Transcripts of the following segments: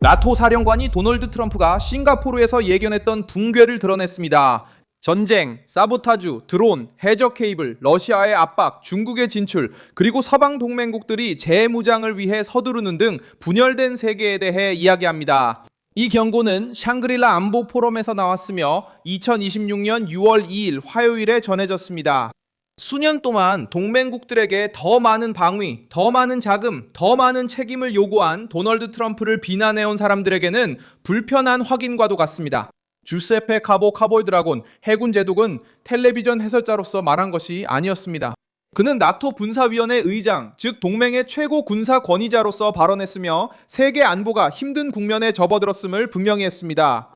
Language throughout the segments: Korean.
나토 사령관이 도널드 트럼프가 싱가포르에서 예견했던 붕괴를 드러냈습니다. 전쟁, 사보타주, 드론, 해적 케이블, 러시아의 압박, 중국의 진출, 그리고 서방 동맹국들이 재무장을 위해 서두르는 등 분열된 세계에 대해 이야기합니다. 이 경고는 샹그릴라 안보 포럼에서 나왔으며 2026년 6월 2일 화요일에 전해졌습니다. 수년 동안 동맹국들에게 더 많은 방위, 더 많은 자금, 더 많은 책임을 요구한 도널드 트럼프를 비난해온 사람들에게는 불편한 확인과도 같습니다. 주세페 카보 드라곤 해군 제독은 텔레비전 해설자로서 말한 것이 아니었습니다. 그는 나토 군사위원회 의장, 즉 동맹의 최고 군사 권위자로서 발언했으며 세계 안보가 힘든 국면에 접어들었음을 분명히 했습니다.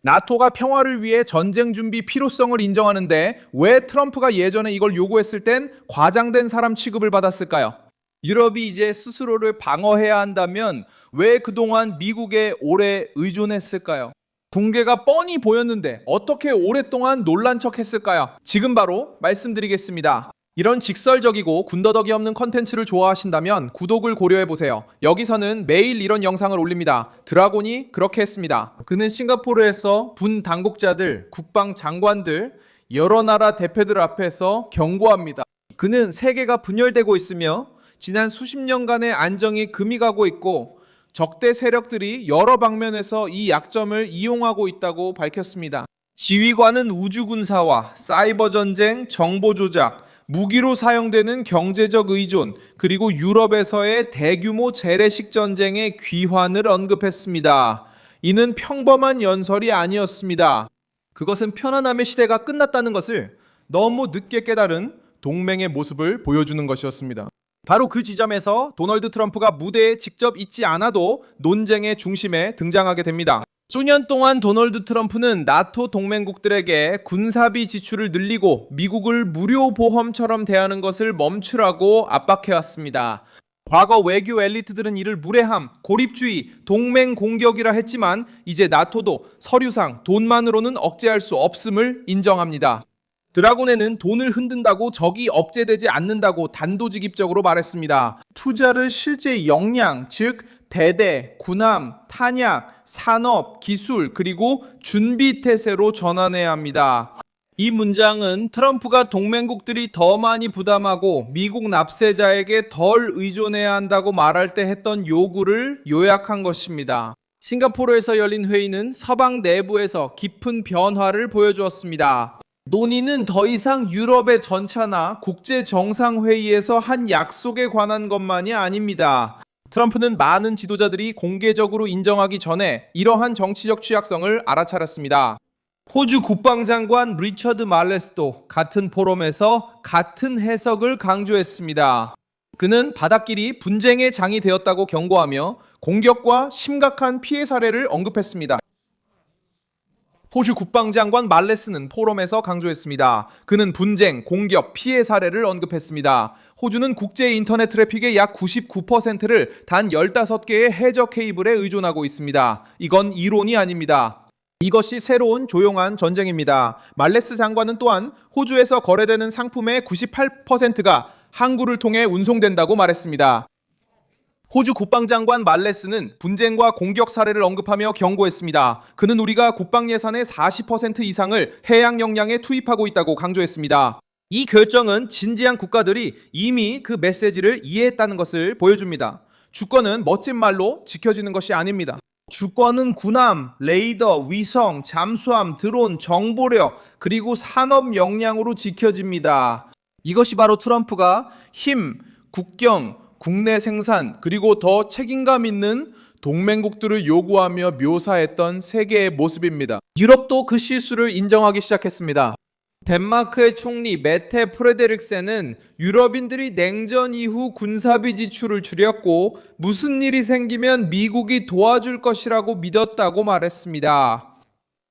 나토가 평화를 위해 전쟁 준비 필요성을 인정하는데 왜 트럼프가 예전에 이걸 요구했을 땐 과장된 사람 취급을 받았을까요? 유럽이 이제 스스로를 방어해야 한다면 왜 그동안 미국에 오래 의존했을까요? 붕괴가 뻔히 보였는데 어떻게 오랫동안 놀란 척 했을까요? 지금 바로 말씀드리겠습니다. 이런 직설적이고 군더더기 없는 컨텐츠를 좋아하신다면 구독을 고려해보세요. 여기서는 매일 이런 영상을 올립니다. 드라곤이 그렇게 했습니다. 그는 싱가포르에서 분 당국자들, 국방 장관들, 여러 나라 대표들 앞에서 경고합니다. 그는 세계가 분열되고 있으며 지난 수십 년간의 안정이 금이 가고 있고 적대 세력들이 여러 방면에서 이 약점을 이용하고 있다고 밝혔습니다. 지휘관은 우주군사와 사이버 전쟁, 정보 조작, 무기로 사용되는 경제적 의존, 그리고 유럽에서의 대규모 재래식 전쟁의 귀환을 언급했습니다. 이는 평범한 연설이 아니었습니다. 그것은 편안함의 시대가 끝났다는 것을 너무 늦게 깨달은 동맹의 모습을 보여주는 것이었습니다. 바로 그 지점에서 도널드 트럼프가 무대에 직접 있지 않아도 논쟁의 중심에 등장하게 됩니다. 수년 동안 도널드 트럼프는 나토 동맹국들에게 군사비 지출을 늘리고 미국을 무료 보험처럼 대하는 것을 멈추라고 압박해왔습니다. 과거 외교 엘리트들은 이를 무례함, 고립주의, 동맹 공격이라 했지만 이제 나토도 서류상 돈만으로는 억제할 수 없음을 인정합니다. 드라곤에는 돈을 흔든다고 적이 억제되지 않는다고 단도직입적으로 말했습니다. 투자를 실제 역량, 즉 대대, 군함, 탄약, 산업, 기술, 그리고 준비 태세로 전환해야 합니다. 이 문장은 트럼프가 동맹국들이 더 많이 부담하고 미국 납세자에게 덜 의존해야 한다고 말할 때 했던 요구를 요약한 것입니다. 싱가포르에서 열린 회의는 서방 내부에서 깊은 변화를 보여주었습니다. 논의는 더 이상 유럽의 전차나 국제정상회의에서 한 약속에 관한 것만이 아닙니다. 트럼프는 많은 지도자들이 공개적으로 인정하기 전에 이러한 정치적 취약성을 알아차렸습니다. 호주 국방장관 리처드 말레스도 같은 포럼에서 같은 해석을 강조했습니다. 그는 바닷길이 분쟁의 장이 되었다고 경고하며 공격과 심각한 피해 사례를 언급했습니다. 호주 국방장관 말레스는 포럼에서 강조했습니다. 그는 분쟁, 공격, 피해 사례를 언급했습니다. 호주는 국제 인터넷 트래픽의 약 99%를 단 15개의 해적 케이블에 의존하고 있습니다. 이건 이론이 아닙니다. 이것이 새로운 조용한 전쟁입니다. 말레스 장관은 또한 호주에서 거래되는 상품의 98%가 항구를 통해 운송된다고 말했습니다. 호주 국방장관 말레스는 분쟁과 공격 사례를 언급하며 경고했습니다. 그는 우리가 국방 예산의 40% 이상을 해양 역량에 투입하고 있다고 강조했습니다. 이 결정은 진지한 국가들이 이미 그 메시지를 이해했다는 것을 보여줍니다. 주권은 멋진 말로 지켜지는 것이 아닙니다. 주권은 군함, 레이더, 위성, 잠수함, 드론, 정보력, 그리고 산업 역량으로 지켜집니다. 이것이 바로 트럼프가 힘, 국경, 국내 생산, 그리고 더 책임감 있는 동맹국들을 요구하며 묘사했던 세계의 모습입니다. 유럽도 그 실수를 인정하기 시작했습니다. 덴마크의 총리 메테 프레데릭센은 유럽인들이 냉전 이후 군사비 지출을 줄였고 무슨 일이 생기면 미국이 도와줄 것이라고 믿었다고 말했습니다.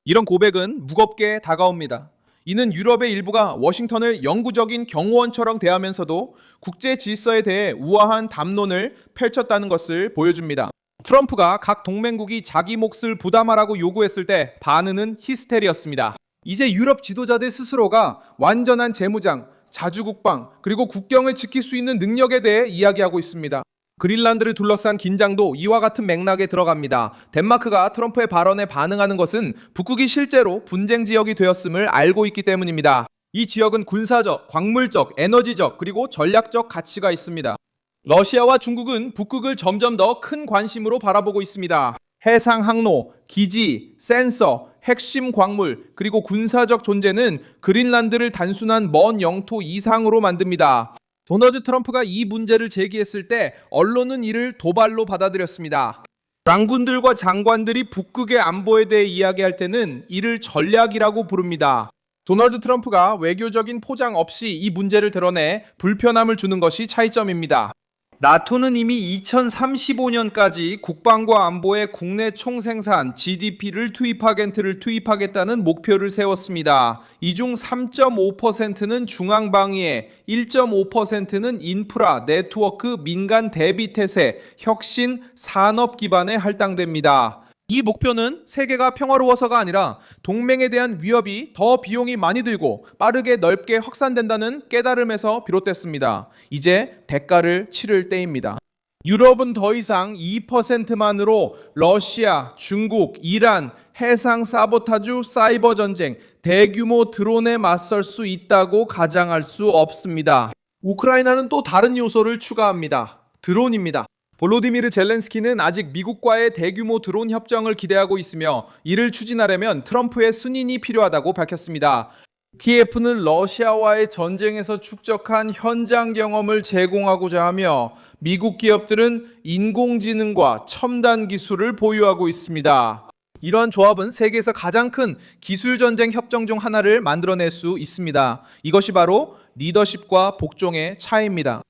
이런 고백은 무겁게 다가옵니다. 이는 유럽의 일부가 워싱턴을 영구적인 경호원처럼 대하면서도 국제 질서에 대해 우아한 담론을 펼쳤다는 것을 보여줍니다. 트럼프가 각 동맹국이 자기 몫을 부담하라고 요구했을 때 반응은 히스테리였습니다. 이제 유럽 지도자들 스스로가 완전한 재무장, 자주국방, 그리고 국경을 지킬 수 있는 능력에 대해 이야기하고 있습니다. 그린란드를 둘러싼 긴장도 이와 같은 맥락에 들어갑니다. 덴마크가 트럼프의 발언에 반응하는 것은 북극이 실제로 분쟁 지역이 되었음을 알고 있기 때문입니다. 이 지역은 군사적, 광물적, 에너지적, 그리고 전략적 가치가 있습니다. 러시아와 중국은 북극을 점점 더 큰 관심으로 바라보고 있습니다. 해상 항로, 기지, 센서, 핵심 광물, 그리고 군사적 존재는 그린란드를 단순한 먼 영토 이상으로 만듭니다. 도널드 트럼프가 이 문제를 제기했을 때 언론은 이를 도발로 받아들였습니다. 장군들과 장관들이 북극의 안보에 대해 이야기할 때는 이를 전략이라고 부릅니다. 도널드 트럼프가 외교적인 포장 없이 이 문제를 드러내 불편함을 주는 것이 차이점입니다. 나토는 이미 2035년까지 국방과 안보에 국내 총생산 GDP를 투입하겠다는 목표를 세웠습니다. 이 중 3.5%는 중앙방위에, 1.5%는 인프라, 네트워크, 민간 대비태세, 혁신, 산업 기반에 할당됩니다. 이 목표는 세계가 평화로워서가 아니라 동맹에 대한 위협이 더 비용이 많이 들고 빠르게 넓게 확산된다는 깨달음에서 비롯됐습니다. 이제 대가를 치를 때입니다. 유럽은 더 이상 2%만으로 러시아, 중국, 이란, 해상 사보타주, 사이버 전쟁, 대규모 드론에 맞설 수 있다고 가정할 수 없습니다. 우크라이나는 또 다른 요소를 추가합니다. 드론입니다. 볼로디미르 젤렌스키는 아직 미국과의 대규모 드론 협정을 기대하고 있으며 이를 추진하려면 트럼프의 승인이 필요하다고 밝혔습니다. 키예프는 러시아와의 전쟁에서 축적한 현장 경험을 제공하고자 하며 미국 기업들은 인공지능과 첨단 기술을 보유하고 있습니다. 이러한 조합은 세계에서 가장 큰 기술 전쟁 협정 중 하나를 만들어낼 수 있습니다. 이것이 바로 리더십과 복종의 차이입니다.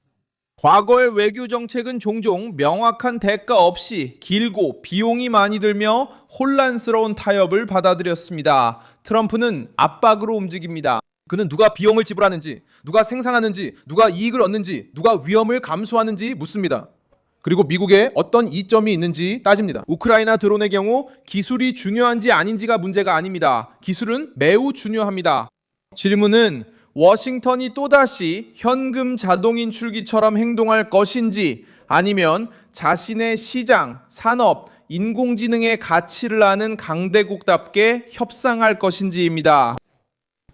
과거의 외교 정책은 종종 명확한 대가 없이 길고 비용이 많이 들며 혼란스러운 타협을 받아들였습니다. 트럼프는 압박으로 움직입니다. 그는 누가 비용을 지불하는지, 누가 생산하는지, 누가 이익을 얻는지, 누가 위험을 감수하는지 묻습니다. 그리고 미국에 어떤 이점이 있는지 따집니다. 우크라이나 드론의 경우 기술이 중요한지 아닌지가 문제가 아닙니다. 기술은 매우 중요합니다. 질문은 워싱턴이 또다시 현금 자동인출기처럼 행동할 것인지 아니면 자신의 시장, 산업, 인공지능의 가치를 아는 강대국답게 협상할 것인지입니다.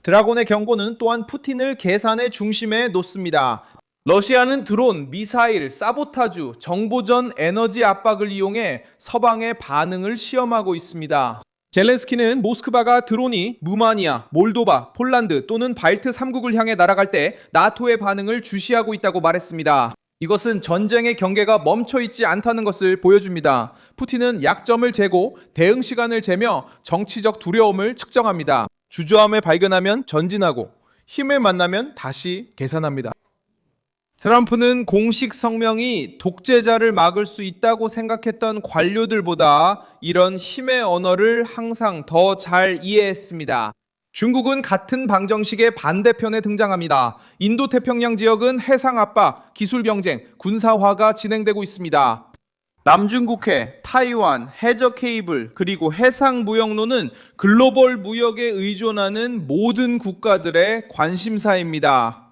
드라곤의 경고는 또한 푸틴을 계산의 중심에 놓습니다. 러시아는 드론, 미사일, 사보타주, 정보전 에너지 압박을 이용해 서방의 반응을 시험하고 있습니다. 젤렌스키는 모스크바가 드론이 루마니아, 몰도바, 폴란드 또는 발트 3국을 향해 날아갈 때 나토의 반응을 주시하고 있다고 말했습니다. 이것은 전쟁의 경계가 멈춰있지 않다는 것을 보여줍니다. 푸틴은 약점을 재고 대응 시간을 재며 정치적 두려움을 측정합니다. 주저함을 발견하면 전진하고 힘을 만나면 다시 계산합니다. 트럼프는 공식 성명이 독재자를 막을 수 있다고 생각했던 관료들보다 이런 힘의 언어를 항상 더 잘 이해했습니다. 중국은 같은 방정식의 반대편에 등장합니다. 인도태평양 지역은 해상 압박, 기술 경쟁, 군사화가 진행되고 있습니다. 남중국해, 타이완, 해저 케이블, 그리고 해상 무역로는 글로벌 무역에 의존하는 모든 국가들의 관심사입니다.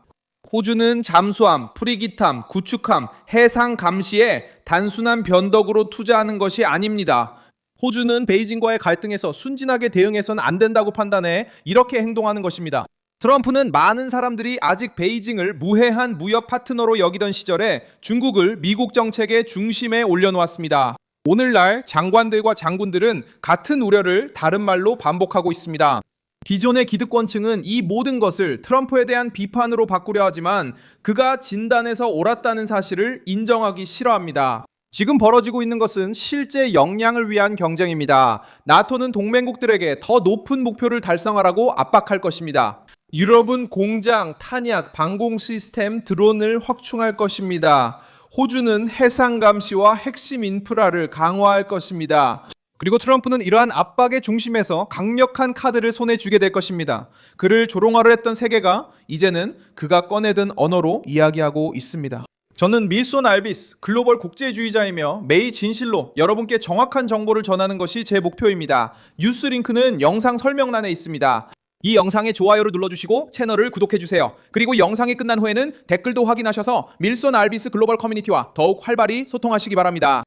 호주는 잠수함, 프리기탐, 구축함, 해상 감시에 단순한 변덕으로 투자하는 것이 아닙니다. 호주는 베이징과의 갈등에서 순진하게 대응해서는 안 된다고 판단해 이렇게 행동하는 것입니다. 트럼프는 많은 사람들이 아직 베이징을 무해한 무역 파트너로 여기던 시절에 중국을 미국 정책의 중심에 올려놓았습니다. 오늘날 장관들과 장군들은 같은 우려를 다른 말로 반복하고 있습니다. 기존의 기득권층은 이 모든 것을 트럼프에 대한 비판으로 바꾸려 하지만 그가 진단에서 옳았다는 사실을 인정하기 싫어합니다. 지금 벌어지고 있는 것은 실제 역량을 위한 경쟁입니다. 나토는 동맹국들에게 더 높은 목표를 달성하라고 압박할 것입니다. 유럽은 공장, 탄약, 방공 시스템, 드론을 확충할 것입니다. 호주는 해상 감시와 핵심 인프라를 강화할 것입니다. 그리고 트럼프는 이러한 압박의 중심에서 강력한 카드를 손에 쥐게 될 것입니다. 그를 조롱하려 했던 세계가 이제는 그가 꺼내든 언어로 이야기하고 있습니다. 저는 밀손 알비스, 글로벌 국제주의자이며 매일 진실로 여러분께 정확한 정보를 전하는 것이 제 목표입니다. 뉴스 링크는 영상 설명란에 있습니다. 이 영상에 좋아요를 눌러주시고 채널을 구독해주세요. 그리고 영상이 끝난 후에는 댓글도 확인하셔서 밀손 알비스 글로벌 커뮤니티와 더욱 활발히 소통하시기 바랍니다.